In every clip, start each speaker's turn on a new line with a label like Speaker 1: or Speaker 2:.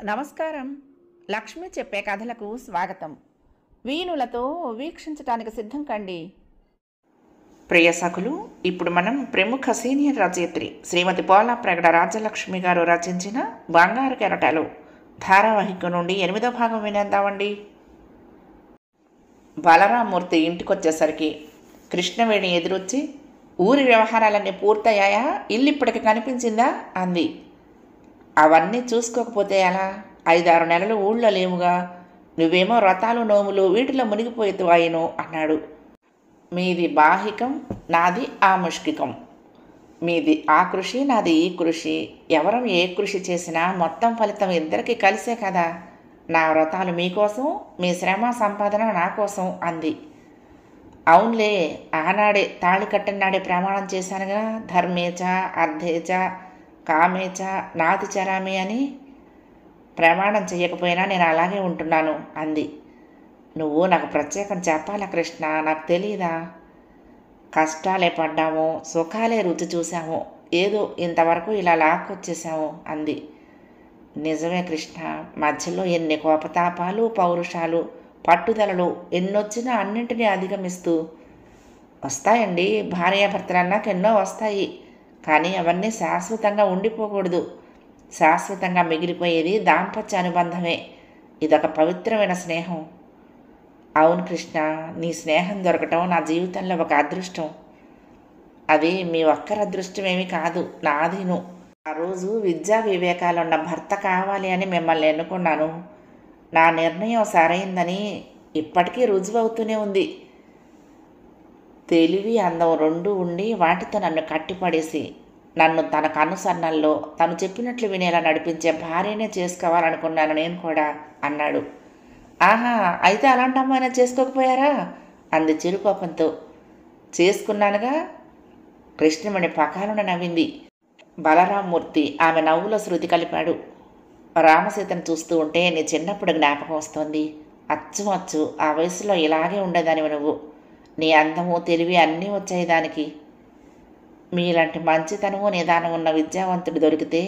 Speaker 1: నమస్కారం. లక్ష్మి చెప్పే కథలకు స్వాగతం. వీణులతో వీక్షించటానికి సిద్ధం కండి. ప్రియ సఖులు, ఇప్పుడు మనం ప్రముఖ సీనియర్ రచయిత్రి శ్రీమతి పోలా ప్రగడ రాజలక్ష్మి గారు రచించిన బంగారు కెరటాలు ధారావాహిక నుండి 8వ భాగం వినేద్దామండి. బలరామూర్తి ఇంటికొచ్చేసరికి కృష్ణవేణి ఎదురొచ్చి, ఊరి వ్యవహారాలన్నీ పూర్తయ్యాయా, ఇల్లు ఇప్పటికి కనిపించిందా అంది. అవన్నీ చూసుకోకపోతే ఎలా? 5-6 నెలలు ఊళ్ళో లేవుగా. నువ్వేమో వ్రతాలు నోములు వీటిలో మునిగిపోయేవాయిను అన్నాడు. మీది బాహికం, నాది ఆముష్కికం. మీది ఆ కృషి, నాది ఈ కృషి. ఎవరం ఏ కృషి చేసినా మొత్తం ఫలితం ఇద్దరికీ కలిసే కదా. నా వ్రతాలు మీకోసం, మీ శ్రమ సంపాదన నా కోసం అంది. అవునులే, ఆనాడే తాళి కట్టిన నాడే ప్రమాణం చేశానుగా, ధర్మేచ అర్థేచ కామేచ నాతి చరామి అని. ప్రమాణం చేయకపోయినా నేను అలాగే ఉంటున్నాను అంది. నువ్వు నాకు ప్రత్యేకం చెప్పాలా కృష్ణ, నాకు తెలీదా? కష్టాలే పడ్డాము, సుఖాలే రుచి చూసాము, ఏదో ఇంతవరకు ఇలా లాక్కొచ్చేసాము అంది. నిజమే కృష్ణ, మధ్యలో ఎన్ని కోపతాపాలు, పౌరుషాలు, పట్టుదలలు ఎన్నొచ్చినా అన్నింటినీ అధిగమిస్తూ వస్తాయండి. భార్యాభర్తలన్నాక ఎన్నో వస్తాయి, కానీ అవన్నీ శాశ్వతంగా ఉండిపోకూడదు. శాశ్వతంగా మిగిలిపోయేది దాంపత్య అనుబంధమే. ఇదొక పవిత్రమైన స్నేహం. అవును కృష్ణ, నీ స్నేహం దొరకటం నా జీవితంలో ఒక అదృష్టం. అది మీ ఒక్కరి అదృష్టమేమీ కాదు, నాదిను. ఆ రోజు విద్యా వివేకాలున్న భర్త కావాలి అని మిమ్మల్ని ఎన్నుకున్నాను. నా నిర్ణయం సరైందని ఇప్పటికీ రుజువవుతూనే ఉంది. తెలివి అందం రెండూ ఉండి వాటితో నన్ను కట్టిపడేసి నన్ను తన కనుసన్నల్లో తను చెప్పినట్లు వినేలా నడిపించే భార్యనే చేసుకోవాలనుకున్నాను నేను కూడా అన్నాడు. ఆహా, అయితే అలాంటి అమ్మాయినా చేసుకోకపోయారా అంది చిరుకోపంతో. చేసుకున్నానుగా. కృష్ణమణి పకాలను నవ్వింది. బలరామూర్తి ఆమె నవ్వులో శృతి కలిపాడు. రామసీతను చూస్తూ ఉంటే నీ చిన్నప్పుడు జ్ఞాపకం వస్తోంది. అచ్చు ఆ వయసులో ఇలాగే ఉండేదానివి నువ్వు. నీ అందము తెలివి అన్నీ వచ్చాయి దానికి. మీలాంటి మంచితనము నిదానం ఉన్న విద్యావంతుడు దొరికితే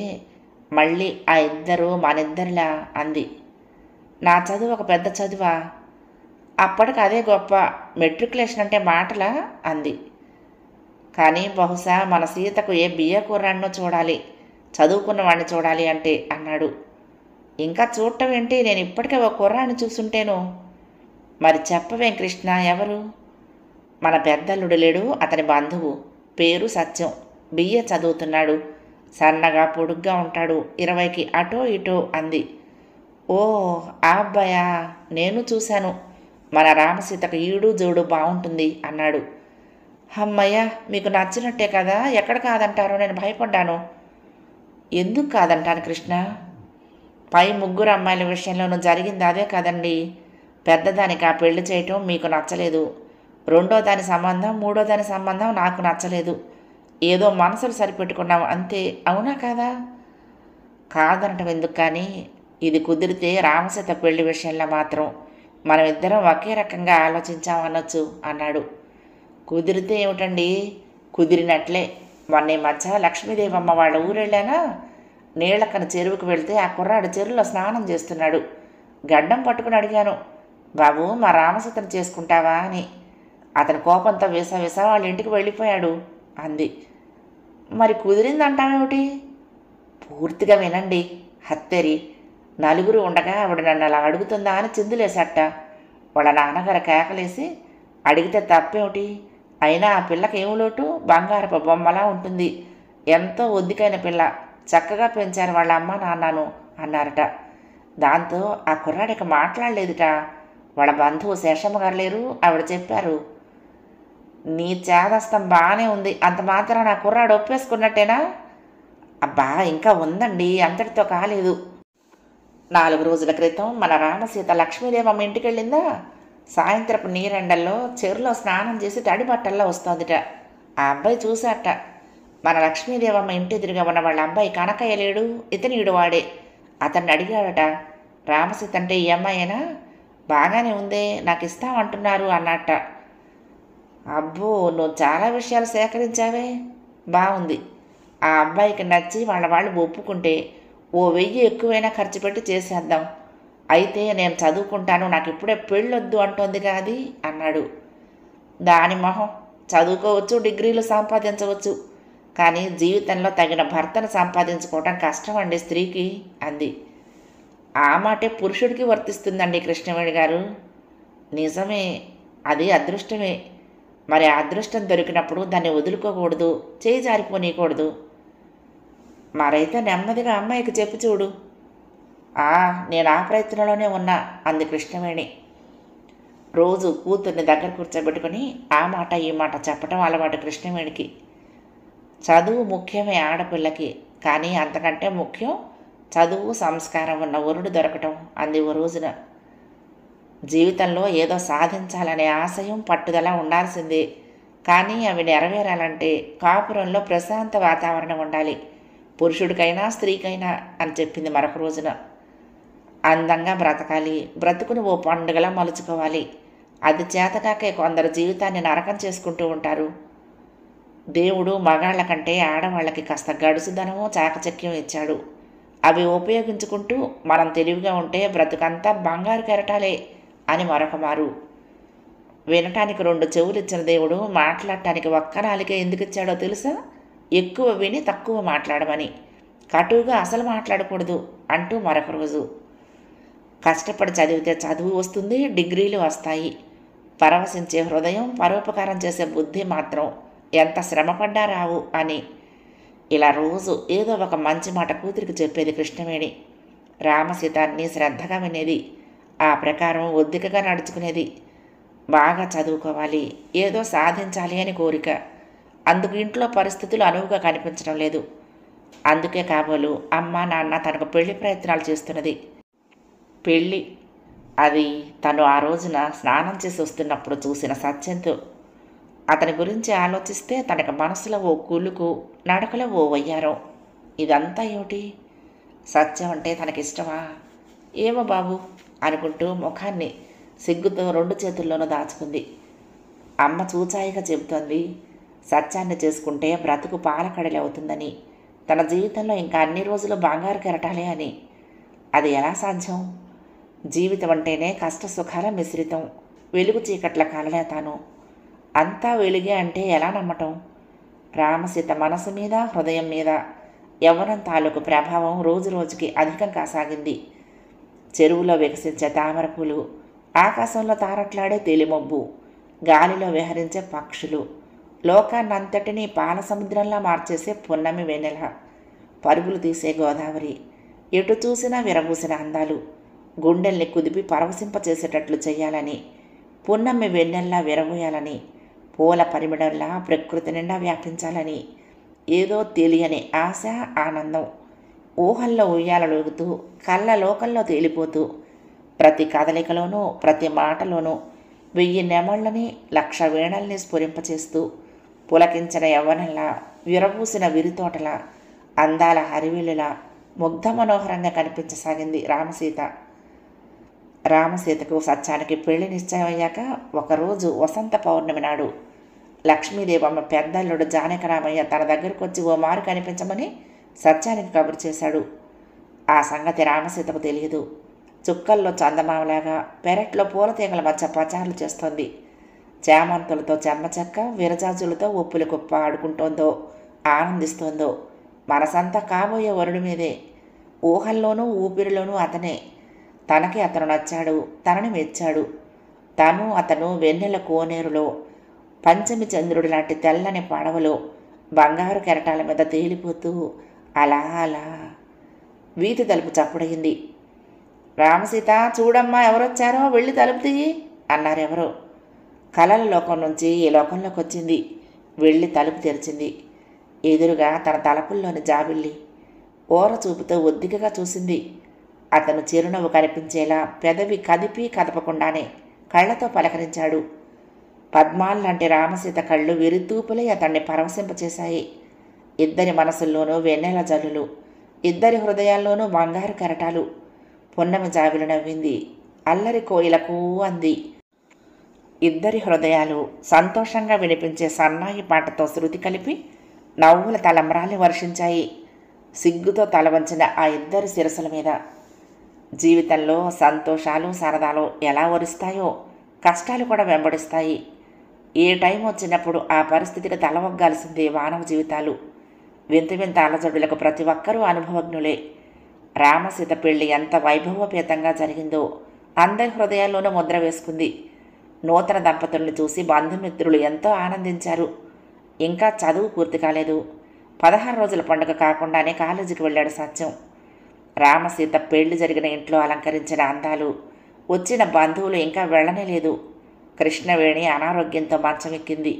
Speaker 1: మళ్ళీ ఆ ఇద్దరు మనిద్దరిలా అంది. నా చదువు ఒక పెద్ద చదువా? అప్పటికి అదే గొప్ప. మెట్రికులేషన్ అంటే మాటలా అంది. కానీ బహుశా మన సీతకు ఏ బియ్య కుర్రాడినో చూడాలి, చదువుకున్న వాడిని చూడాలి అంటే అన్నాడు. ఇంకా చూడటం ఏంటి, నేను ఇప్పటికే ఒక కుర్రాడిని చూసుంటేను. మరి చెప్పవేం కృష్ణ, ఎవరు? మన పెద్దల్లుడు లేడు, అతని బంధువు. పేరు సత్యం. బిఏ చదువుతున్నాడు. సన్నగా పొడుగ్గా ఉంటాడు. 20కి అటో ఇటో అంది. ఓ, ఆ అబ్బాయా, నేను చూశాను. మన రామసీతకు ఈడు జోడు బాగుంటుంది అన్నాడు. అమ్మయ్య, మీకు నచ్చినట్టే కదా, ఎక్కడ కాదంటారో నేను భయపడ్డాను. ఎందుకు కాదంటాను కృష్ణ? పై 3 అమ్మాయిల విషయంలోనూ జరిగింది అదే కదండి. పెద్దదానికి ఆ పెళ్లి చేయటం మీకు నచ్చలేదు. 2వ దాని సంబంధం, 3వ దాని సంబంధం నాకు నచ్చలేదు. ఏదో మనసులు సరిపెట్టుకున్నాం అంతే, అవునా కాదా? కాదనటం ఎందుకు, కానీ ఇది కుదిరితే రామసీత పెళ్లి విషయంలో మాత్రం మనం ఇద్దరం ఒకే రకంగా ఆలోచించామనొచ్చు అన్నాడు. కుదిరితే ఏమిటండి, కుదిరినట్లే. మొన్న మధ్య లక్ష్మీదేవమ్మ వాళ్ళ ఊరెళ్ళానా, నీళ్ళక్కన చెరువుకు వెళ్తే ఆ కుర్రాడు చెరువులో స్నానం చేస్తున్నాడు. గడ్డం పట్టుకుని అడిగాను, బాబు మా రామసీతను చేసుకుంటావా అని. అతని కోపంతో వేసా వాళ్ళ ఇంటికి వెళ్ళిపోయాడు అంది. మరి కుదిరిందంటావేమిటి? పూర్తిగా వినండి. హత్తెరి, నలుగురు ఉండగా ఆవిడ నన్ను అలా అడుగుతుందా అని చిందులేసట. వాళ్ళ నాన్నగారు కేకలేసి, అడిగితే తప్పేమిటి? అయినా ఆ పిల్లకి ఏమి లోటు, బంగారపు బొమ్మలా ఉంటుంది. ఎంతో ఒద్దికైన పిల్ల, చక్కగా పెంచారు వాళ్ళ అమ్మ నాన్నను అన్నారట. దాంతో ఆ కుర్రాడికి మాట్లాడలేదుట. వాళ్ళ బంధువు శేషమ్మ గారు లేరు, ఆవిడ చెప్పారు. నీ చేదస్తం బాగానే ఉంది, అంత మాత్రం నా కుర్రాడు ఒప్పేసుకున్నట్టేనా? అబ్బా, ఇంకా ఉందండి, అంతటితో కాలేదు. 4 రోజుల క్రితం మన రామసీత లక్ష్మీదేవమ్మ ఇంటికి వెళ్ళిందా. సాయంత్రపు నీరెండల్లో చెరువులో స్నానం చేసి తడి బట్టల్లో వస్తోందిట. ఆ అబ్బాయి చూశాట. మన లక్ష్మీదేవమ్మ ఇంటి ఎదురుగా ఉన్న వాళ్ళ అబ్బాయి కనకయ్య లేడు, ఇతనీడు వాడే. అతన్ని అడిగాడట, రామసీత అంటే ఈ అమ్మాయేనా? బాగానే ఉందే, నాకు ఇస్తామంటున్నారు అన్నట్ట. అబ్బో, నువ్వు చాలా విషయాలు సేకరించావే, బాగుంది. ఆ అబ్బాయికి నచ్చి వాళ్ళు ఒప్పుకుంటే ఓ 1000 ఎక్కువైనా ఖర్చు పెట్టి చేసేద్దాం. అయితే నేను చదువుకుంటాను, నాకు ఇప్పుడే పెళ్ళొద్దు అంటోందిగా అది అన్నాడు. దాని మొహం, చదువుకోవచ్చు, డిగ్రీలు సంపాదించవచ్చు, కానీ జీవితంలో తగిన భర్తను సంపాదించుకోవటం కష్టం అండి స్త్రీకి అంది. ఆ మాటే పురుషుడికి వర్తిస్తుందండి కృష్ణవేణి గారు. నిజమే, అది అదృష్టమే. మరి ఆ అదృష్టం దొరికినప్పుడు దాన్ని వదులుకోకూడదు, చేయి జారిపోనీయకూడదు. మరైతే నెమ్మదిగా అమ్మాయికి చెప్పి చూడు. నేను ఆ ప్రయత్నంలోనే ఉన్నా అంది కృష్ణవేణి. రోజు కూతుర్ని దగ్గర కూర్చోబెట్టుకుని ఆ మాట ఈ మాట చెప్పటం అలవాటు కృష్ణవేణికి. చదువు ముఖ్యమే ఆడపిల్లకి, కానీ అంతకంటే ముఖ్యం చదువు సంస్కారం ఉన్న వరుడు దొరకటం అంది ఓ రోజున. జీవితంలో ఏదో సాధించాలనే ఆశయం పట్టుదల ఉండాల్సిందే, కానీ అవి నెరవేరాలంటే కాపురంలో ప్రశాంత వాతావరణం ఉండాలి, పురుషుడికైనా స్త్రీకైనా అని చెప్పింది మరొక రోజున. అందంగా బ్రతకాలి, బ్రతుకుని ఓ పండుగలా మలుచుకోవాలి. అది చేతకాకే కొందరు జీవితాన్ని నరకం చేసుకుంటూ ఉంటారు. దేవుడు మగాళ్ల కంటే ఆడవాళ్ళకి కాస్త గడుసుదనమో చాకచక్యం ఇచ్చాడు. అవి ఉపయోగించుకుంటూ మనం తెలివిగా ఉంటే బ్రతుకంతా బంగారు కెరటాలే అని మరొక మారు. వినటానికి 2 చెవులు ఇచ్చిన దేవుడు మాట్లాడటానికి ఒక్క నాలికే ఎందుకు ఇచ్చాడో తెలుసా? ఎక్కువ విని తక్కువ మాట్లాడమని. కటువుగా అసలు మాట్లాడకూడదు అంటూ మరొక రోజు. కష్టపడి చదివితే చదువు వస్తుంది, డిగ్రీలు వస్తాయి. పరవశించే హృదయం, పరోపకారం చేసే బుద్ధి మాత్రం ఎంత శ్రమపడ్డా రావు అని. ఇలా రోజు ఏదో ఒక మంచి మాట కూతురికి చెప్పేది కృష్ణవేణి. రామసీత అన్నీ శ్రద్ధగా వినేది, ఆ ప్రకారం ఒద్దికగా నడుచుకునేది. బాగా చదువుకోవాలి, ఏదో సాధించాలి అని కోరిక. అందుకు ఇంట్లో పరిస్థితులు అనువుగా కనిపించడం లేదు. అందుకే కాబోలు అమ్మ నాన్న తనకు పెళ్లి ప్రయత్నాలు చేస్తున్నది. పెళ్ళి అది తను ఆ రోజున స్నానం చేసి వస్తున్నప్పుడు చూసిన సత్యంతో. అతని గురించి ఆలోచిస్తే తనకు మనసులో ఓ కులుకు, నడకలో ఓ వయ్యారం. ఇదంతా ఏమిటి? సత్యం అంటే తనకిష్టమా? ఏమో బాబు అనుకుంటూ ముఖాన్ని సిగ్గుతో 2 చేతుల్లోనూ దాచుకుంది. అమ్మ చూచాయిగా చెబుతోంది, సత్యాన్ని చేసుకుంటే బ్రతుకు పాలకడలి అవుతుందని, తన జీవితంలో ఇంకా అన్ని రోజులు బంగారు కెరటాలే అని. అది ఎలా సాధ్యం? జీవితం అంటేనే కష్ట సుఖాల మిశ్రితం, వెలుగు చీకట్ల కలలేతాను. అంతా వెలుగే అంటే ఎలా నమ్మటం? రామసీత మనసు మీద, హృదయం మీద యవ్వనం తాలూకు ప్రభావం రోజు రోజుకి అధికం కాసాగింది. చెరువులో వికసించే తామరపూలు, ఆకాశంలో తారట్లాడే తేలిమొబ్బు, గాలిలో విహరించే పక్షులు, లోకాన్నంతటినీ పాల సముద్రంలా మార్చేసే పున్నమి వెన్నెల, పరుగులు తీసే గోదావరి, ఎటు చూసినా విరబూసిన అందాలు, గుండెల్ని కుదిపి పరవశింపచేసేటట్లు చేయాలని, పున్నమి వెన్నెల్లా విరబోయాలని, పూల పరిమళంలా ప్రకృతి నిండా వ్యాపించాలని, ఏదో తెలియని ఆశ, ఆనందం. ఊహల్లో ఉయ్యాలలుగుతూ, కళ్ళ లోకంలో తేలిపోతూ, ప్రతి కదలికలోనూ, ప్రతి మాటలోనూ 1000 నెమళ్లని, 1,00,000 వీణల్ని స్ఫురింపచేస్తూ, పులకించిన యవ్వనంలా, విరబూసిన విరితోటలా, అందాల హరివిల్లులా ముగ్ధ మనోహరంగా కనిపించసాగింది రామసీత. రామసీతకు సత్యానికి పెళ్లి నిశ్చయమయ్యాక ఒకరోజు వసంత పౌర్ణమి నాడు లక్ష్మీదేవమ్మ పెద్దల్లుడు జానకరామయ్య తన దగ్గరకు వచ్చి ఓ మారు కనిపించమని సత్యానికి కబురు చేశాడు. ఆ సంగతి రామసీతకు తెలియదు. చుక్కల్లో చందమామలాగా పెరట్లో పూలతీగల మధ్య పచారులు చేస్తోంది. చామంతులతో చెమ్మచెక్క, విరజాజులతో ఒప్పుల కుప్ప ఆడుకుంటోందో, ఆనందిస్తోందో. మనసంతా కాబోయే వరుడి మీదే. ఊహల్లోనూ ఊపిరిలోనూ అతనే. తనకి అతను నచ్చాడు, తనని మెచ్చాడు. తను అతను వెన్నెల కోనేరులో, పంచమి చంద్రుడి లాంటి తెల్లని పడవలో, బంగారు కెరటాల మీద తేలిపోతూ అలా అలా. వీధి తలుపు చప్పుడయింది. రామసీత, చూడమ్మా ఎవరొచ్చారో, వెళ్ళి తలుపు తీయి అన్నారెవరో. కలల లోకం నుంచి ఈ లోకంలోకి వచ్చింది. వెళ్ళి తలుపు తెరిచింది. ఎదురుగా తన తలపుల్లోని జాబిల్లి ఓర చూపుతో ఒద్దికగా చూసింది. అతను చిరునవ్వు కనిపించేలా పెదవి కదిపి కదపకుండానే కళ్లతో పలకరించాడు. పద్మాల్లాంటి రామసీత కళ్ళు విరితూపులై అతన్ని పరవశింపచేశాయి. ఇద్దరి మనసుల్లోనూ వెన్నెల జల్లులు, ఇద్దరి హృదయాల్లోనూ బంగారు కెరటాలు. పున్నమి జాబిలు నవ్వింది. అల్లరి కోయిలకు అంది. ఇద్దరి హృదయాలు సంతోషంగా వినిపించే సన్నాయి పాటతో శృతి కలిపి నవ్వుల తలంబ్రాల్ని వర్షించాయి. సిగ్గుతో తల వంచిన ఆ ఇద్దరి శిరస్సుల మీద. జీవితంలో సంతోషాలు సరదాలు ఎలా వరిస్తాయో కష్టాలు కూడా వెంబడిస్తాయి. ఏ టైం వచ్చినప్పుడు ఆ పరిస్థితికి తలవగ్గాల్సిందే మానవ జీవితాలు. వింత వింత అలజడులకు ప్రతి ఒక్కరూ అనుభవజ్ఞులే. రామసీత పెళ్లి ఎంత వైభవోపేతంగా జరిగిందో అందరి హృదయాల్లోనూ ముద్ర వేసుకుంది. నూతన దంపతుల్ని చూసి బంధుమిత్రులు ఎంతో ఆనందించారు. ఇంకా చదువు పూర్తి కాలేదు. 16 రోజుల పండుగ కాకుండానే కాలేజీకి వెళ్ళాడు సత్యం. రామసీత పెళ్లి జరిగిన ఇంట్లో అలంకరించిన అందాలు వచ్చిన బంధువులు ఇంకా వెళ్ళనే లేదు. కృష్ణవేణి అనారోగ్యంతో మంచమెక్కింది.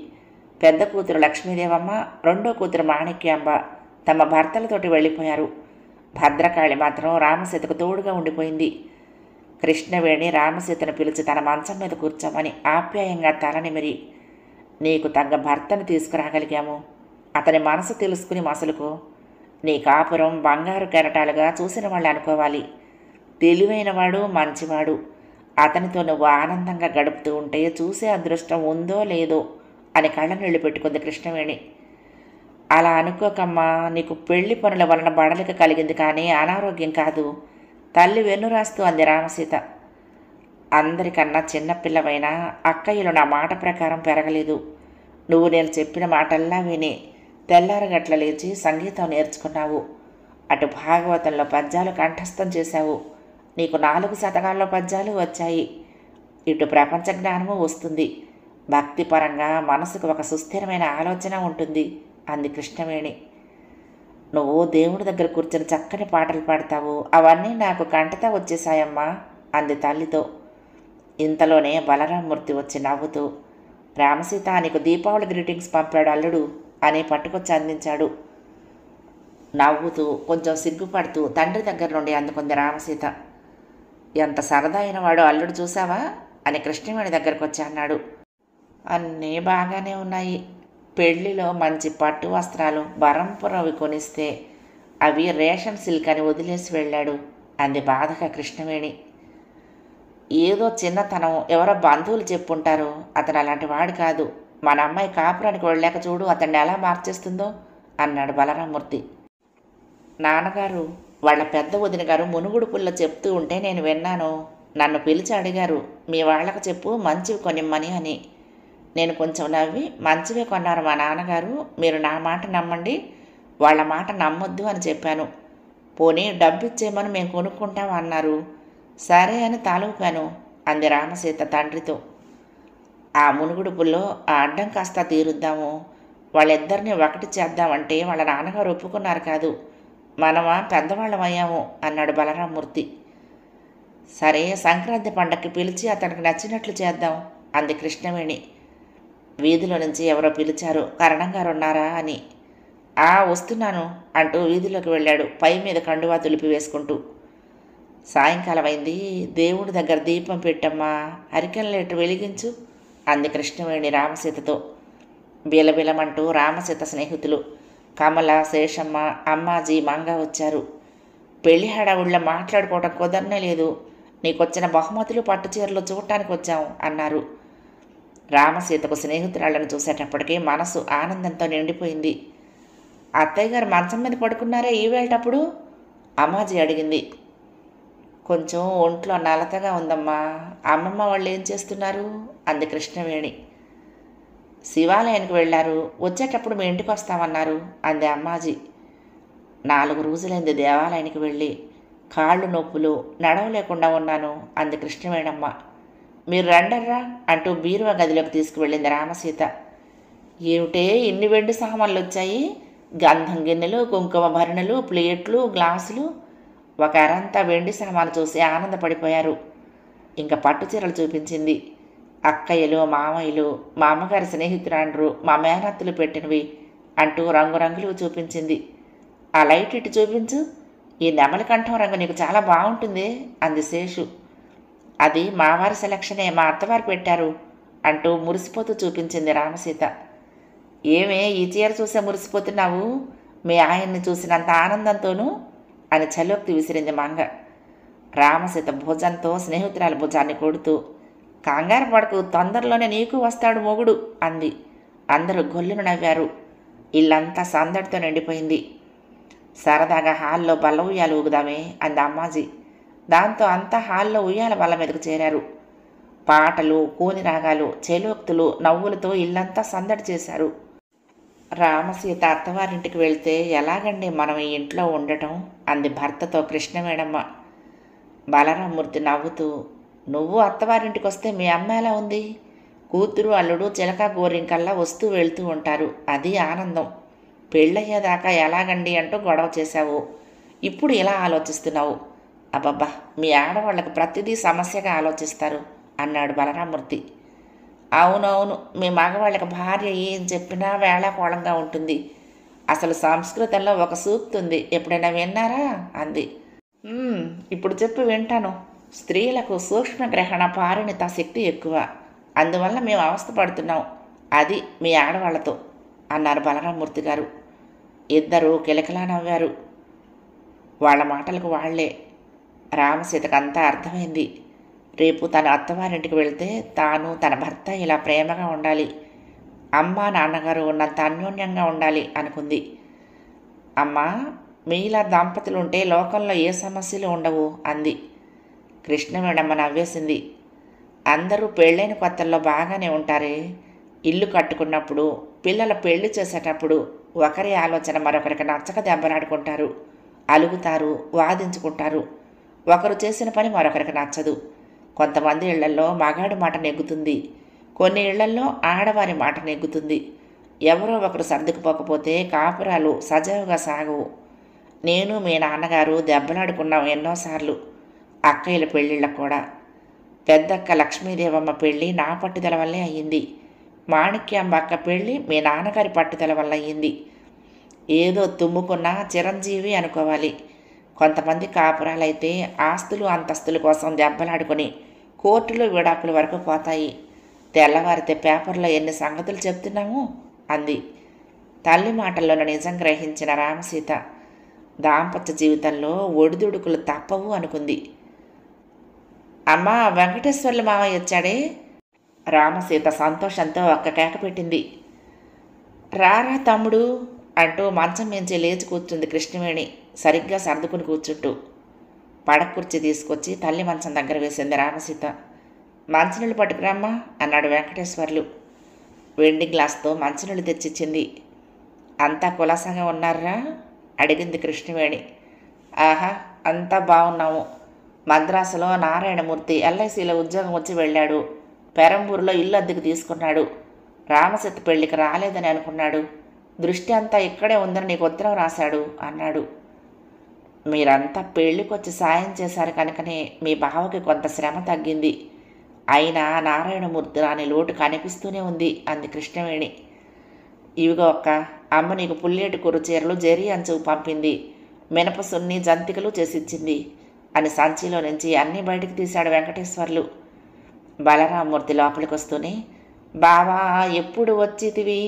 Speaker 1: పెద్ద కూతురు లక్ష్మీదేవమ్మ, రెండో కూతురు మాణిక్యాంబ తమ భర్తలతోటి వెళ్ళిపోయారు. భద్రకాళి మాత్రం రామసీతకు తోడుగా ఉండిపోయింది. కృష్ణవేణి రామసీతను పిలిచి తన మంచం మీద కూర్చోమని ఆప్యాయంగా తలనిమిరి, నీకు తగ్గ భర్తను తీసుకురాగలిగాము. అతని మనసు తెలుసుకుని మసలుకో. నీ కాపురం బంగారు కెరటాలుగా చూసిన వాళ్ళు అనుకోవాలి. తెలివైనవాడు, మంచివాడు. అతనితో నువ్వు ఆనందంగా గడుపుతూ ఉంటే చూసే అదృష్టం ఉందో లేదో అని కళ్ళనీళ్లు పెట్టుకుంది కృష్ణవేణి. అలా అనుకోకమ్మా, నీకు పెళ్లి పనుల వలన బడలిక కలిగింది కానీ అనారోగ్యం కాదు. తల్లి వెన్నురాస్తూ అంది రామసీత. అందరికన్నా చిన్నపిల్లవైనా అక్కయ్యలు నా మాట ప్రకారం పెరగలేదు. నువ్వు నేను చెప్పిన మాటల్లా విని తెల్లారగట్ల లేచి సంగీతం నేర్చుకున్నావు. అటు భాగవతంలో పద్యాలు కంఠస్థం చేశావు. నీకు 4 శతకాల్లో పద్యాలు వచ్చాయి. ఇటు ప్రపంచ జ్ఞానము వస్తుంది. భక్తిపరంగా మనసుకు ఒక సుస్థిరమైన ఆలోచన ఉంటుంది అంది కృష్ణవేణి. నువ్వు దేవుడి దగ్గర కూర్చొని చక్కని పాటలు పాడతావు. అవన్నీ నాకు కంటతా వచ్చేశాయమ్మా అంది తల్లితో. ఇంతలోనే బలరామమూర్తి వచ్చి నవ్వుతూ, రామసీత, నీకు దీపావళి గ్రీటింగ్స్ పంపాడు అల్లుడు అని పట్టుకొచ్చి అందించాడు. నవ్వుతూ కొంచెం సిగ్గుపడుతూ తండ్రి దగ్గర నుండి అందుకుంది రామసీత. ఎంత సరదా అయినవాడు అల్లుడు చూసావా అని కృష్ణవేణి దగ్గరకు వచ్చి అన్నాడు. అన్నీ బాగానే ఉన్నాయి. పెళ్లిలో మంచి పట్టు వస్త్రాలు బరంపురవి కొనిస్తే అవి రేషన్ సిల్క్ అని వదిలేసి వెళ్ళాడు అంది బాధగా కృష్ణవేణి. ఏదో చిన్నతనం, ఎవరో బంధువులు చెప్పుంటారు. అతను అలాంటి వాడు కాదు. మన అమ్మాయి కాపురానికి వెళ్ళాక చూడు అతన్ని ఎలా మార్చేస్తుందో అన్నాడు బలరామమూర్తి. నాన్నగారు, వాళ్ళ పెద్ద వదిన గారు మునుగుడు పుల్ల చెప్తూ ఉంటే నేను విన్నాను. నన్ను పిలిచి అడిగారు, మీ వాళ్లకు చెప్పు మంచివి కొనిమ్మని అని. నేను కొంచెం నవ్వి, మంచివే కొన్నారు మా నాన్నగారు, మీరు నా మాట నమ్మండి, వాళ్ళ మాట నమ్మొద్దు అని చెప్పాను. పోనీ డబ్బు ఇచ్చేయమని మేము కొనుక్కుంటాం అన్నారు. సరే అని తాలూపాను అంది రామసీత తండ్రితో. ఆ మునుగుడుపుల్లో ఆ అడ్డం కాస్త తీరుద్దాము, వాళ్ళిద్దరినీ ఒకటి చేద్దామంటే వాళ్ళ నాన్నగారు ఒప్పుకున్నారు కాదు. మనమా పెద్దవాళ్ళమయ్యాము అన్నాడు బలరామమూర్తి. సరే, సంక్రాంతి పండగకి పిలిచి అతనికి నచ్చినట్లు చేద్దాం అంది కృష్ణవేణి. వీధిలో నుంచి ఎవరో పిలిచారు, కరణంగారు ఉన్నారా అని. వస్తున్నాను అంటూ వీధిలోకి వెళ్ళాడు, పై మీద కండువా తులిపి వేసుకుంటూ. సాయంకాలం అయింది, దేవుడి దగ్గర దీపం పెట్టమ్మా, అరికెల లీటర్ వెలిగించు అంది కృష్ణవేణి రామసీతతో. బిలబిలమంటూ రామసీత స్నేహితులు కమల, శేషమ్మ, అమ్మాజీ, మంగ వచ్చారు. పెళ్లి హడావుళ్ళ మాట్లాడుకోవటం కుదరనే లేదు. నీకొచ్చిన బహుమతులు పట్టుచీరలు చూడటానికి వచ్చాం అన్నారు. రామసీతకు స్నేహితురాళ్లను చూసేటప్పటికీ మనసు ఆనందంతో నిండిపోయింది. అత్తయ్య గారు మంచం మీద పడుకున్నారే ఈవేళటప్పుడు అమ్మాజీ అడిగింది. కొంచెం ఒంట్లో నలతగా ఉందమ్మా. అమ్మమ్మ వాళ్ళు ఏం చేస్తున్నారు అంది కృష్ణవేణి. శివాలయానికి వెళ్ళారు, వచ్చేటప్పుడు మీ ఇంటికి వస్తామన్నారు అంది అమ్మాజీ. 4 రోజులైంది దేవాలయానికి వెళ్ళి. కాళ్ళు నొప్పులు, నడవలేకుండా ఉన్నాను అంది కృష్ణవేణమ్మ. మీరు రండర్రా అంటూ బీరువా గదిలోకి తీసుకువెళ్ళింది రామసీత. ఏమిటే ఇన్ని వెండి సామాన్లు వచ్చాయి? గంధం గిన్నెలు, కుంకుమ భరణలు, ప్లేట్లు, గ్లాసులు. ఒక అరంతా వెండి సామాను చూసి ఆనందపడిపోయారు. ఇంకా పట్టుచీరలు చూపించింది. అక్కయ్యలు, మామయ్యలు, మా అమ్మగారి స్నేహితురాండ్రు, మా మేనత్తులు పెట్టినవి అంటూ రంగురంగులు చూపించింది. ఆ లైట్ ఇటు చూపించు, ఈ నెమలి కంఠం రంగు నీకు చాలా బాగుంటుంది అంది శేషు. అది మావారి సెలక్షనే, మా అత్తవారు పెట్టారు అంటూ మురిసిపోతూ చూపించింది రామసీత. ఏమే ఈ చీర చూసే మురిసిపోతున్నావు? మీ ఆయన్ని చూసినంత ఆనందంతోనూ అని చలోక్తి విసిరింది మంగ. రామసీత భుజంతో స్నేహితురాలి భుజాన్ని కొడుతూ, కంగారు పడకు, తొందరలోనే నీకు వస్తాడు మొగుడు అంది. అందరూ గొల్లును నవ్వారు. ఇల్లంతా సందడితో నిండిపోయింది. సరదాగా హాల్లో బల్ల ఉయ్యాల ఊగుదామే అంది అమ్మాజీ. దాంతో అంతా హాల్లో ఉయ్యాల బల్ల మీదకు చేరారు. పాటలు, కూని రాగాలు, చేలోక్తులు, నవ్వులతో ఇల్లంతా సందడి చేశారు. రామసీత అత్తవారింటికి వెళ్తే ఎలాగండి మనం ఈ ఇంట్లో ఉండటం అంది భర్తతో కృష్ణవేణమ్మ. బలరామూర్తి నవ్వుతూ, నువ్వు అత్తవారింటికి వస్తే మీ అమ్మ ఎలా ఉంది? కూతురు అల్లుడు చిలక గోరింకల్లా వస్తూ వెళ్తూ ఉంటారు, అది ఆనందం. పెళ్ళయ్యేదాకా ఎలాగండి అంటూ గొడవ చేశావు, ఇప్పుడు ఇలా ఆలోచిస్తున్నావు. అబ్బబ్బా, మీ ఆడవాళ్ళకు ప్రతిదీ సమస్యగా ఆలోచిస్తారు అన్నాడు బలరామూర్తి. అవునవును, మీ మగవాళ్ళకి భార్య ఏం చెప్పినా వేళాకోళంగా ఉంటుంది. అసలు సంస్కృతంలో ఒక సూక్తి ఉంది, ఎప్పుడైనా విన్నారా అంది. ఇప్పుడు చెప్పి వింటాను. స్త్రీలకు సూక్ష్మగ్రహణ పారిణిత శక్తి ఎక్కువ, అందువల్ల మేము అవస్థపడుతున్నాం, అది మీ ఆడవాళ్లతో అన్నారు బలరామూర్తి గారు. ఇద్దరూ కిలకిలా నవ్వారు. వాళ్ళ మాటలకు వాళ్లే. రామసీతకు అంతా అర్థమైంది. రేపు తన అత్తవారింటికి వెళ్తే తాను తన భర్త ఇలా ప్రేమగా ఉండాలి, అమ్మ నాన్నగారు ఉన్నంత అన్యోన్యంగా ఉండాలి అనుకుంది. అమ్మా, మీలా దంపతులు ఉంటే లోకంలో ఏ సమస్యలు ఉండవు అంది. కృష్ణవేణమ్మ నవ్వేసింది. అందరూ పెళ్ళైన కొత్తల్లో బాగానే ఉంటారే, ఇల్లు కట్టుకున్నప్పుడు, పిల్లల పెళ్లి చేసేటప్పుడు ఒకరి ఆలోచన మరొకరికి నచ్చక దెబ్బలాడుకుంటారు, అలుగుతారు, వాదించుకుంటారు. ఒకరు చేసిన పని మరొకరికి నచ్చదు. కొంతమంది ఇళ్లల్లో మగాడి మాట నెగ్గుతుంది, కొన్ని ఇళ్లల్లో ఆడవారి మాట నెగ్గుతుంది. ఎవరో ఒకరు సర్దుకుపోకపోతే కాపురాలు సజావుగా సాగవు. నేను మీ నాన్నగారు దెబ్బలాడుకున్నాం ఎన్నోసార్లు, అక్కయ్యల పెళ్ళిళ్ళకు కూడా. పెద్దక్క లక్ష్మీదేవమ్మ పెళ్ళి నా పట్టుదల వల్లే అయ్యింది. మాణిక్యాంబ అక్క పెళ్ళి మీ నాన్నగారి పట్టుదల వల్ల అయ్యింది. ఏదో తుమ్ముకున్నా చిరంజీవి అనుకోవాలి. కొంతమంది కాపురాలైతే ఆస్తులు అంతస్తుల కోసం దెబ్బలాడుకొని కోర్టులో విడాకుల వరకు పోతాయి. తెల్లవారితే పేపర్లో ఎన్ని సంగతులు చెప్తున్నాము అంది. తల్లి మాటల్లోనూ నిజం గ్రహించిన రామసీత దాంపత్య జీవితంలో ఒడిదుడుకులు తప్పవు అనుకుంది. అమ్మా, వెంకటేశ్వర్లు మావయ్య వచ్చాడే. రామసీత సంతోషంతో ఒక్క కేక పెట్టింది. రారా తమ్ముడు అంటూ మంచం మించి లేచి కూర్చుంది కృష్ణవేణి, సరిగ్గా సర్దుకుని కూర్చుంటూ. పడకుర్చీ తీసుకొచ్చి తల్లి మంచం దగ్గర వేసింది రామసీత. మంచినీళ్ళు పట్టుకురామ్మా అన్నాడు వెంకటేశ్వర్లు. వెండి గ్లాస్తో మంచినీళ్ళు తెచ్చిచ్చింది. అంతా కులాసంగా ఉన్నారా అడిగింది కృష్ణవేణి. ఆహా, అంతా బాగున్నాము. మద్రాసులో నారాయణమూర్తి ఎల్ఐసిలో ఉద్యోగం వచ్చి వెళ్ళాడు. పెరంబూరులో ఇల్లు అద్దెకు తీసుకున్నాడు. రామసీత పెళ్లికి రాలేదని అనుకున్నాడు. దృష్టి అంతా ఇక్కడే ఉందని నీకు ఉత్తరం రాశాడు అన్నాడు. మీరంతా పెళ్ళికొచ్చి సాయం చేశారు కనుకనే మీ బావకి కొంత శ్రమ తగ్గింది. అయినా నారాయణమూర్తి రాని లోటు కనిపిస్తూనే ఉంది అంది కృష్ణవేణి. ఇవిగో అక్క, అమ్మ నీకు పుల్లేటి కూర చీరలు జరీ అంచుకు పంపింది, మినప సున్ని జంతికలు చేసిచ్చింది అని సంచిలో నుంచి అన్నీ బయటికి తీశాడు వెంకటేశ్వర్లు. బలరామూర్తి లోపలికి వస్తూనే, బావా ఎప్పుడు వచ్చితివి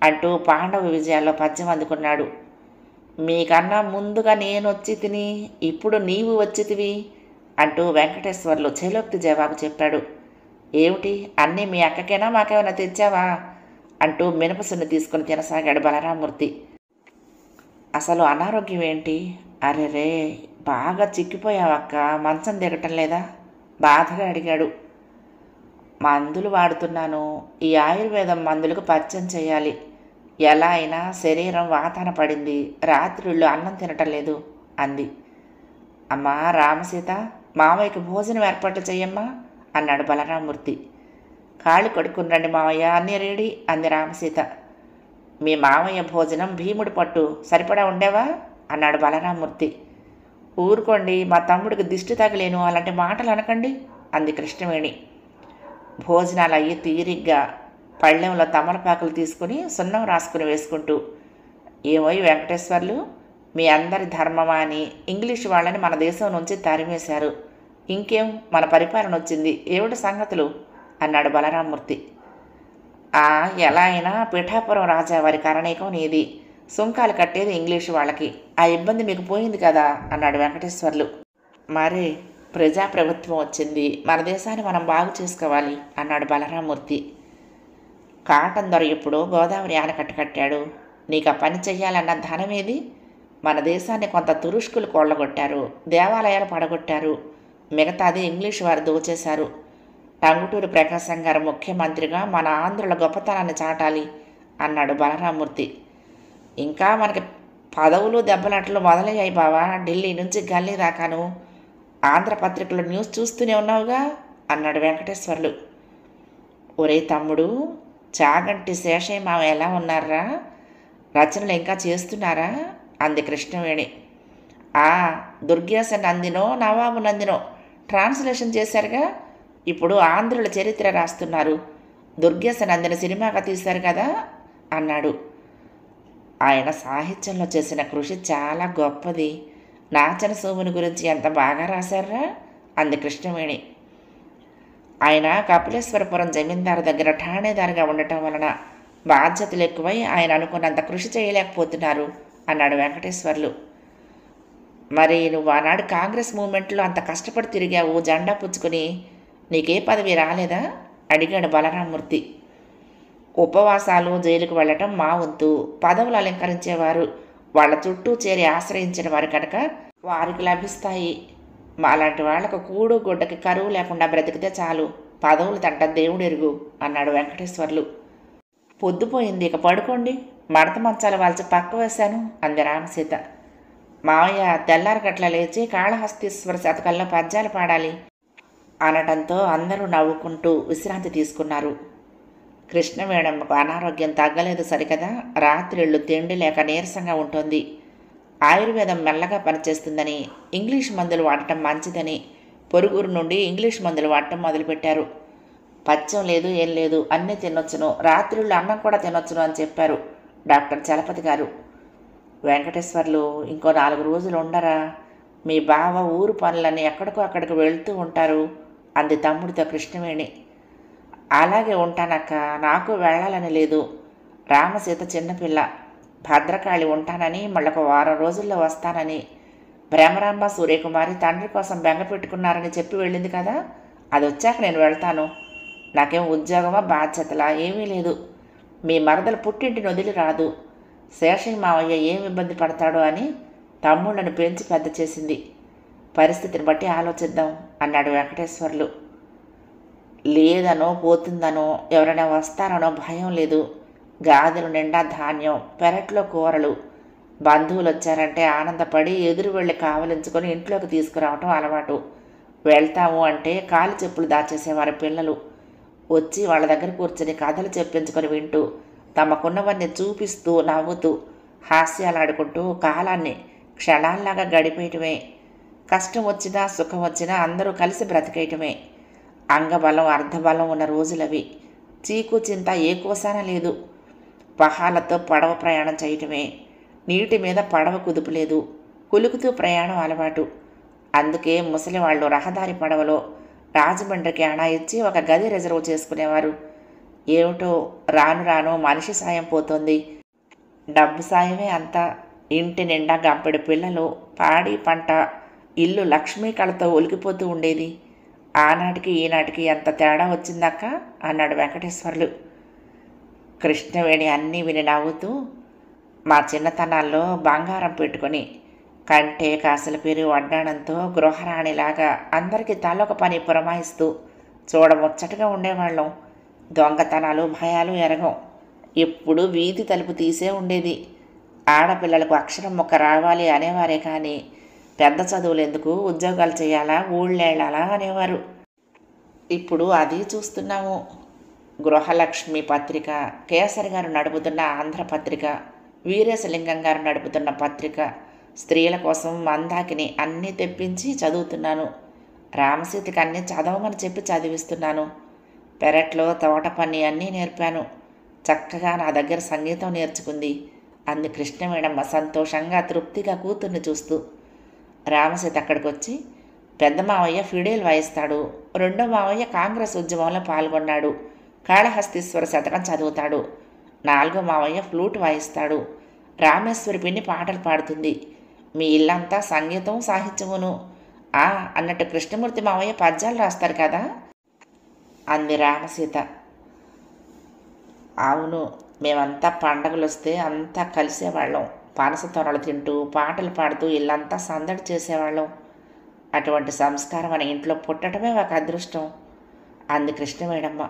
Speaker 1: అంటూ పాండవ విజయాల్లో పద్యం అందుకున్నాడు. మీకన్నా ముందుగా నేను వచ్చి తిని ఇప్పుడు నీవు వచ్చితివి అంటూ వెంకటేశ్వర్లు చేలోక్తి జవాబు చెప్పాడు. ఏమిటి, అన్నీ మీ అక్కకేనా మాకేమైనా తెచ్చావా అంటూ మినపసున్ని తీసుకుని తినసాగాడు బలరామూర్తి. అసలు అనారోగ్యం ఏంటి? అరెరే, బాగా చిక్కిపోయావక్క, మంచం దిగటం లేదా బాధగా అడిగాడు. మందులు వాడుతున్నాను, ఈ ఆయుర్వేదం మందులకు పచ్చం చేయాలి. ఎలా అయినా శరీరం వాతాన పడింది, రాత్రిళ్ళు అన్నం తినటం లేదు అంది. అమ్మా రామసీత, మావయ్యకి భోజనం ఏర్పాటు చెయ్యమ్మా అన్నాడు బలరామూర్తి. కాళ్ళు కడుక్కుని మావయ్య, అన్నీ రెడీ అంది రామసీత. మీ మావయ్య భోజనం భీముడి పట్టు సరిపడా ఉండేవా అన్నాడు బలరామూర్తి. ఊరుకోండి, మా తమ్ముడికి దిష్టి తగిలేను, అలాంటి మాటలు అనకండి అంది కృష్ణవేణి. భోజనాలు అయ్యి తీరిగ్గా పళ్ళెంలో తమలపాకులు తీసుకుని సున్నం రాసుకుని వేసుకుంటూ, ఏమోయ్ వెంకటేశ్వర్లు, మీ అందరి ధర్మమా అని ఇంగ్లీషు వాళ్ళని మన దేశం నుంచి తరిమేశారు. ఇంకేం మన పరిపాలన వచ్చింది, ఏమిటి సంగతులు అన్నాడు బలరామూర్తి. ఎలా అయినా పిఠాపురం రాజా వారి కరణీకం నీది, సుంకాలు కట్టేది ఇంగ్లీషు వాళ్ళకి, ఆ ఇబ్బంది మీకు పోయింది కదా అన్నాడు వెంకటేశ్వర్లు. మరే ప్రజాప్రభుత్వం వచ్చింది, మన దేశాన్ని మనం బాగు చేసుకోవాలి అన్నాడు బలరామూర్తి. కాటన్ దొర ఎప్పుడో గోదావరి ఆనకట్ట కట్టాడు, నీకు ఆ పని చెయ్యాలన్న ధనం ఏది? మన దేశాన్ని కొంత తురుష్కులు కొల్లగొట్టారు, దేవాలయాలు పడగొట్టారు, మిగతాది ఇంగ్లీష్ వారు దోచేశారు. టంగుటూరి ప్రకాశం గారు ముఖ్యమంత్రిగా మన ఆంధ్రుల గొప్పతనాన్ని చాటాలి అన్నాడు బలరామూర్తి. ఇంకా మనకి పదవులు దెబ్బలాటలు మొదలయ్యాయి బావా, ఢిల్లీ నుంచి గల్లీ దాకాను. ఆంధ్రపత్రికలో న్యూస్ చూస్తూనే ఉన్నావుగా అన్నాడు వెంకటేశ్వర్లు. ఒరే తమ్ముడు, చాగంటి శేషయ్య మావ ఎలా ఉన్నారా? రచనలు ఇంకా చేస్తున్నారా అంది కృష్ణవేణి. దుర్గేశ నందినో నవాబు నందినో ట్రాన్స్లేషన్ చేశారుగా, ఇప్పుడు ఆంధ్రుల చరిత్ర రాస్తున్నారు. దుర్గేశ నందిని సినిమాగా తీశారు కదా అన్నాడు. ఆయన సాహిత్యంలో చేసిన కృషి చాలా గొప్పది. నాచన సోముని గురించి ఎంత బాగా రాశారా అంది కృష్ణవేణి. ఆయన కపిలేశ్వరపురం జమీందారు దగ్గర ఠాణేదారుగా ఉండటం వలన బాధ్యతలు ఎక్కువై ఆయన అనుకున్నంత కృషి చేయలేకపోతున్నారు అన్నాడు వెంకటేశ్వర్లు. మరి నువ్వు ఆనాడు కాంగ్రెస్ మూమెంట్లో అంత కష్టపడి తిరిగావు, జెండా పుచ్చుకుని, నీకే పదవి రాలేదా అడిగాడు బలరామూర్తి. ఉపవాసాలు, జైలుకు వెళ్ళటం మా వంతు. పదవులు అలంకరించేవారు వాళ్ళ చుట్టూ చేరి ఆశ్రయించిన వారు కనుక వారికి లభిస్తాయి. మాలాంటి వాళ్లకు కూడు గుడ్డకి కరువు లేకుండా బ్రతికితే చాలు, పదవులు తంట దేవుడు ఎరుగు అన్నాడు వెంకటేశ్వర్లు. పొద్దుపోయింది, ఇక పడుకోండి, మడత మంచాలు వాల్చి పక్క వేశాను అంది రామసీత. మావయ్య తెల్లారి గట్ల లేచి కాళహస్తీశ్వర శతకంలో పద్యాలు పాడాలి అనటంతో అందరూ నవ్వుకుంటూ విశ్రాంతి తీసుకున్నారు. కృష్ణవేణమ్మకు అనారోగ్యం తగ్గలేదు సరికదా, రాత్రిళ్ళు తిండి లేక నీరసంగా ఉంటుంది. ఆయుర్వేదం మెల్లగా పనిచేస్తుందని, ఇంగ్లీష్ మందులు వాడటం మంచిదని పొరుగురు నుండి ఇంగ్లీష్ మందులు వాడటం మొదలుపెట్టారు. పచ్చం లేదు, ఏం లేదు, అన్నీ తినొచ్చును, రాత్రిళ్ళు అన్నం కూడా తినొచ్చును అని చెప్పారు డాక్టర్ చలపతి గారు. వెంకటేశ్వర్లు, ఇంకో 4 రోజులు ఉండరా? మీ బావ ఊరు పనులని ఎక్కడికో అక్కడికి వెళ్తూ ఉంటారు అంది తమ్ముడితో కృష్ణవేణి. అలాగే ఉంటానక్క, నాకు వెళ్ళాలని లేదు. రామసీత చిన్నపిల్ల, భద్రకాళి ఉంటానని, మళ్ళొక 1 వారం రోజుల్లో వస్తానని, భ్రమరాంబ సూర్యకుమారి తండ్రి కోసం బెంగ పెట్టుకున్నారని చెప్పి వెళ్ళింది కదా, అది వచ్చాక నేను వెళ్తాను. నాకేం ఉద్యోగమా బాధ్యతలా ఏమీ లేదు. మీ మరదలు పుట్టింటిని వదిలి రాదు. శేషయ్య మావయ్య ఏం ఇబ్బంది పడతాడో అని తమ్ముళ్ళను పెంచి పెద్ద చేసింది. పరిస్థితిని బట్టి ఆలోచిద్దాం అన్నాడు వెంకటేశ్వర్లు. లేదనో పోతుందనో ఎవరైనా వస్తారనో భయం లేదు. గాదెలు నిండా ధాన్యం, పెరట్లో కూరలు. బంధువులు వచ్చారంటే ఆనందపడి ఎదురు వెళ్ళి కావలించుకొని ఇంట్లోకి తీసుకురావటం అలవాటు. వెళ్తాము అంటే కాలు చెప్పులు దాచేసేవారు పిల్లలు. వచ్చి వాళ్ళ దగ్గర కూర్చొని కథలు చెప్పించుకొని వింటూ, తమకున్నవన్నీ చూపిస్తూ నవ్వుతూ హాస్యాలాడుకుంటూ కాలాన్ని క్షణాల్లాగా గడిపేయటమే. కష్టం వచ్చినా సుఖం వచ్చినా అందరూ కలిసి బ్రతికేయటమే. అంగబలం అర్ధబలం ఉన్న రోజులవి. చీకు చింత ఏ కోసాన లేదు. పహాలతో పడవ ప్రయాణం చేయటమే. నీటి మీద పడవ కుదుపు లేదు. కులుకుతూ ప్రయాణం అలవాటు. అందుకే ముసలివాళ్ళు రహదారి పడవలో రాజమండ్రికి అణా ఇచ్చి ఒక గది రిజర్వ్ చేసుకునేవారు. ఏమిటో రాను రాను మనిషి సాయం పోతోంది. డబ్బు సాయమే అంతా. ఇంటి నిండా గంపెడు పిల్లలు, పాడి పంట, ఇల్లు లక్ష్మీ కళతో ఒలికిపోతూ ఉండేది. ఆనాటికి ఈనాటికి ఎంత తేడా వచ్చిందక్క అన్నాడు వెంకటేశ్వర్లు. కృష్ణవేణి అన్నీ విని నవ్వుతూ, మా చిన్నతనాల్లో బంగారం పెట్టుకొని కంటే కాసుల పేరు వడ్డాణంతో గృహరాణిలాగా అందరికీ తలొక పని పురమాయిస్తూ చూడముచ్చటగా ఉండేవాళ్ళం. దొంగతనాలు భయాలు ఎరగం. ఎప్పుడు వీధి తలుపు తీసే ఉండేది. ఆడపిల్లలకు అక్షరం ముక్క రావాలి అనేవారే కానీ పెద్ద చదువులు ఎందుకు, ఉద్యోగాలు చేయాలా, ఊళ్ళేళ్ళాలా అనేవారు. ఇప్పుడు అది చూస్తున్నాము. గృహలక్ష్మి పత్రిక, కేసరి గారు నడుపుతున్న ఆంధ్రపత్రిక, వీరేశలింగం గారు నడుపుతున్న పత్రిక, స్త్రీల కోసం మందాకిని అన్నీ తెప్పించి చదువుతున్నాను. రామసీతకి అన్నీ చదవమని చెప్పి చదివిస్తున్నాను. పెరట్లో తోట పని అన్నీ నేర్పాను. చక్కగా నా దగ్గర సంగీతం నేర్చుకుంది అంది కృష్ణవేణమ్మ సంతోషంగా తృప్తిగా కూతుర్ని చూస్తూ. రామసీత అక్కడికి వచ్చి, పెద్ద మావయ్య ఫిడేల్ వాయిస్తాడు, రెండో మావయ్య కాంగ్రెస్ ఉద్యమంలో పాల్గొన్నాడు, కాళహస్తీశ్వర శతకం చదువుతాడు, నాలుగో మావయ్య ఫ్లూట్ వాయిస్తాడు, రామేశ్వరి పిన్ని పాటలు పాడుతుంది, మీ ఇల్లంతా సంగీతం సాహిత్యమును అన్నట్టు కృష్ణమూర్తి మావయ్య పద్యాలు రాస్తారు కదా అంది రామసీత. అవును, మేమంతా పండగలు వస్తే అంతా కలిసేవాళ్ళం. పనస తొనలు తింటూ పాటలు పాడుతూ ఇల్లంతా సందడి చేసేవాళ్ళం. అటువంటి సంస్కారం మన ఇంట్లో పుట్టడమే ఒక అదృష్టం అంది కృష్ణవేణమ్మ.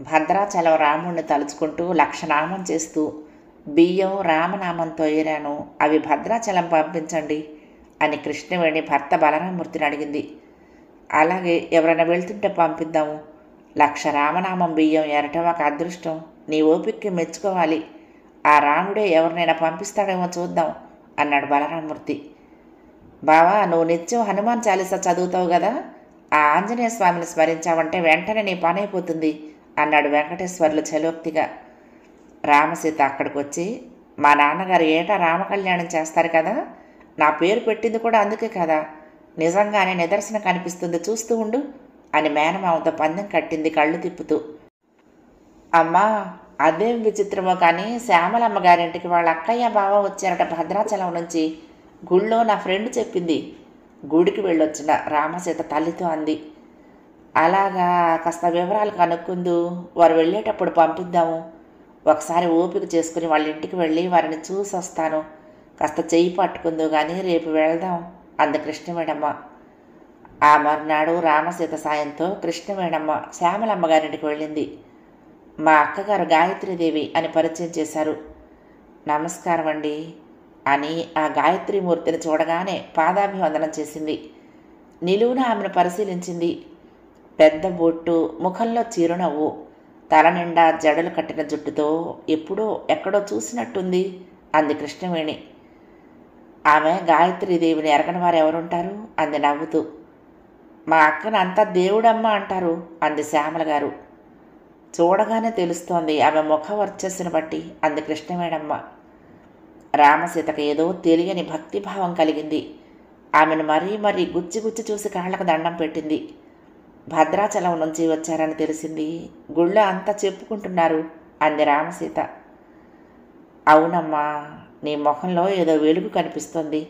Speaker 1: భద్రాచలం రాముణ్ణి తలుచుకుంటూ లక్షనామం చేస్తూ, బియ్యం రామనామంతో ఏరాను, అవి భద్రాచలం పంపించండి అని కృష్ణవేణి భర్త బలరామూర్తిని అడిగింది. అలాగే, ఎవరైనా వెళ్తుంటే పంపిద్దాము. 1,00,000 రామనామం బియ్యం ఏరటం ఒక అదృష్టం. నీ ఓపికకి మెచ్చుకోవాలి. ఆ రాముడే ఎవరినైనా పంపిస్తాడేమో చూద్దాం అన్నాడు బలరామూర్తి. బావా, నువ్వు నిత్యం హనుమాన్ చాలీసా చదువుతావు కదా, ఆ ఆంజనేయ స్వామిని స్మరించావంటే వెంటనే నీ పని అయిపోతుంది అన్నాడు వెంకటేశ్వర్లు చలోక్తిగా. రామసీత అక్కడికి వచ్చి, మా నాన్నగారు ఏటా రామకళ్యాణం చేస్తారు కదా, నా పేరు పెట్టింది కూడా అందుకే కదా, నిజంగానే నిదర్శనం కనిపిస్తుంది, చూస్తూ ఉండు అని మేనమామతో పందెం కట్టింది కళ్ళు తిప్పుతూ. అమ్మా, అదేం విచిత్రమో కానీ శ్యామలమ్మ గారింటికి వాళ్ళ అక్కయ్య బావ వచ్చారట భద్రాచలం నుంచి. గుళ్ళో నా ఫ్రెండ్ చెప్పింది. గుడికి వెళ్ళొచ్చిన రామసీత తల్లితో అంది. అలాగా, కాస్త వివరాలు కనుక్కుందు, వారు వెళ్ళేటప్పుడు పంపిద్దాము. ఒకసారి ఓపిక చేసుకుని వాళ్ళ ఇంటికి వెళ్ళి వారిని చూసి వస్తాను. కాస్త చెయ్యి పట్టుకుందు కానీ రేపు వెళ్దాం అంది కృష్ణవేణమ్మ. ఆ మర్నాడు రామసీత సాయంతో కృష్ణవేణమ్మ శ్యామలమ్మ గారింటికి వెళ్ళింది. మా అక్కగారు గాయత్రీదేవి అని పరిచయం చేశారు. నమస్కారం అండి అని ఆ గాయత్రీమూర్తిని చూడగానే పాదాభివందనం చేసింది. నిలువున ఆమెను పరిశీలించింది. పెద్ద బొట్టు, ముఖంలో చిరునవ్వు, తల నిండా జడలు కట్టిన జుట్టుతో ఎప్పుడో ఎక్కడో చూసినట్టుంది అంది కృష్ణవేణి. ఆమె గాయత్రీదేవిని ఎరగని వారు ఎవరుంటారు అంది నవ్వుతూ. మా అక్కను అంతా దేవుడమ్మ అంటారు అంది శ్యామల గారు. చూడగానే తెలుస్తోంది ఆమె ముఖ వర్చస్సును బట్టి అంది కృష్ణవేణమ్మ. రామసీతకు ఏదో తెలియని భక్తిభావం కలిగింది. ఆమెను మరీ మరీ గుచ్చి గుచ్చి చూసి కాళ్ళకు దండం పెట్టింది. భద్రాచలం నుంచి వచ్చారని తెలిసింది, గుళ్ళో అంతా చెప్పుకుంటున్నారు అంది రామసీత. అవునమ్మా, నీ ముఖంలో ఏదో వెలుగు కనిపిస్తోంది.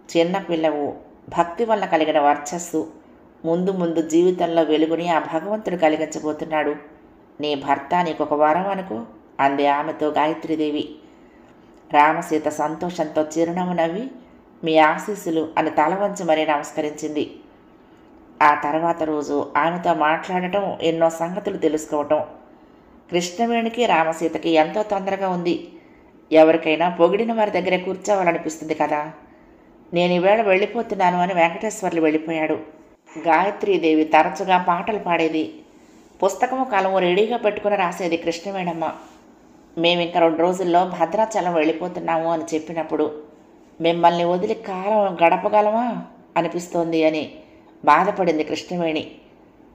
Speaker 1: చిన్నపిల్లవు, భక్తి వల్ల కలిగిన వర్చస్సు, ముందు ముందు జీవితంలో వెలుగుని ఆ భగవంతుడు కలిగించబోతున్నాడు. నీ భర్త నీకొక వరం అనుకో అంది ఆమెతో గాయత్రీదేవి. రామసీత సంతోషంతో చిరునవ్వు నవ్వి, మీ ఆశీస్సులు అని తల వంచి మరీ నమస్కరించింది. ఆ తర్వాత రోజు ఆమెతో మాట్లాడటం, ఎన్నో సంగతులు తెలుసుకోవటం కృష్ణవేణికి రామసీతకి ఎంతో తొందరగా ఉంది. ఎవరికైనా పొగిడిన వారి దగ్గరే కూర్చోవాలనిపిస్తుంది కదా. నేను ఈవేళ వెళ్ళిపోతున్నాను అని వెంకటేశ్వర్లు వెళ్ళిపోయాడు. గాయత్రీదేవి తరచుగా పాటలు పాడేది. పుస్తకము కలము రెడీగా పెట్టుకుని రాసేది కృష్ణవేణమ్మ. మేమింక 2 రోజుల్లో భద్రాచలం వెళ్ళిపోతున్నాము అని చెప్పినప్పుడు, మిమ్మల్ని వదిలి కాలం గడపగలమా అనిపిస్తోంది అని బాధపడింది కృష్ణవేణి.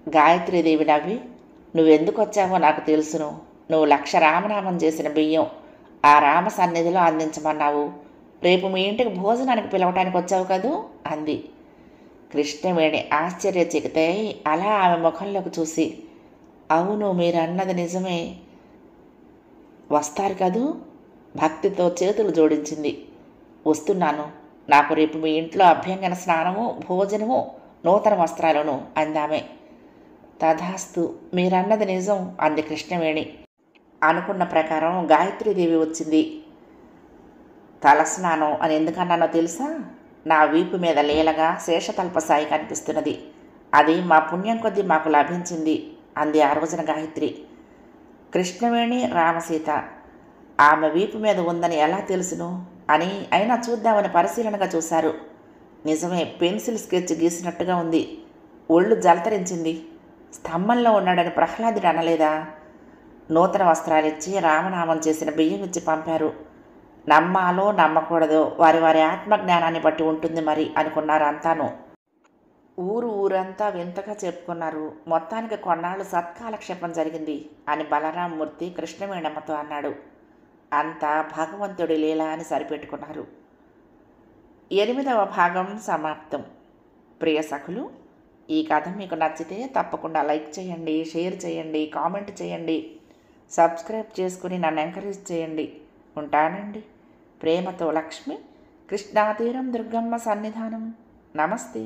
Speaker 1: గాయత్రీదేవి నవ్వి, నువ్వెందుకు వచ్చావో నాకు తెలుసును. నువ్వు 1,00,000 రామనామం చేసిన బియ్యం ఆ రామ సన్నిధిలో అందించమన్నావు. రేపు మీ ఇంటికి భోజనానికి పిలవటానికి వచ్చావు కదూ అంది. కృష్ణవేణి ఆశ్చర్యచకితే అలా ఆమె ముఖంలోకి చూసి, అవును, మీరన్నది నిజమే, వస్తారు కదూ భక్తితో చేతులు జోడించింది. వస్తున్నాను. నాకు రేపు మీ ఇంట్లో అభ్యంగన స్నానము, భోజనము, నూతన వస్త్రాలను అందామె. తథాస్తు, మీరన్నది నిజం అంది కృష్ణవేణి. అనుకున్న ప్రకారం గాయత్రీదేవి వచ్చింది. తలస్నానం అని ఎందుకన్నానో తెలుసా? నా వీపు మీద లీలగా శేషతల్పసాయి కనిపిస్తున్నది. అది మా పుణ్యం కొద్దీ మాకు లభించింది అంది ఆ రోజున గాయత్రి. కృష్ణవేణి, రామసీత ఆమె వీపు మీద ఉందని ఎలా తెలుసును అని అయినా చూద్దామని పరిశీలనగా చూశారు. నిజమే, పెన్సిల్ స్కెచ్ గీసినట్టుగా ఉంది. ఒళ్ళు జలతరించింది. స్తంభంలో ఉన్నాడని ప్రహ్లాదుడు అనలేదా? నూతన వస్త్రాలిచ్చి రామనామం చేసిన బియ్యం ఇచ్చి పంపారు. నమ్మాలో నమ్మకూడదో వారి వారి ఆత్మజ్ఞానాన్ని బట్టి ఉంటుంది మరి అనుకున్నారు అంతాను. ఊరంతా వింతగా చెప్పుకున్నారు. మొత్తానికి కొన్నాళ్ళు సత్కాలక్షేపం జరిగింది అని బలరామమూర్తి కృష్ణవేణమ్మతో అన్నాడు. అంతా భగవంతుడి లీల అని సరిపెట్టుకున్నారు. 8వ భాగం సమాప్తం. ప్రియ సఖులు, ఈ కథ మీకు నచ్చితే తప్పకుండా లైక్ చేయండి, షేర్ చేయండి, కామెంట్ చేయండి, సబ్స్క్రైబ్ చేసుకుని నన్ను ఎంకరేజ్ చేయండి. ఉంటానండి. ప్రేమతో లక్ష్మి, కృష్ణాతీరం దుర్గమ్మ సన్నిధానం. నమస్తే.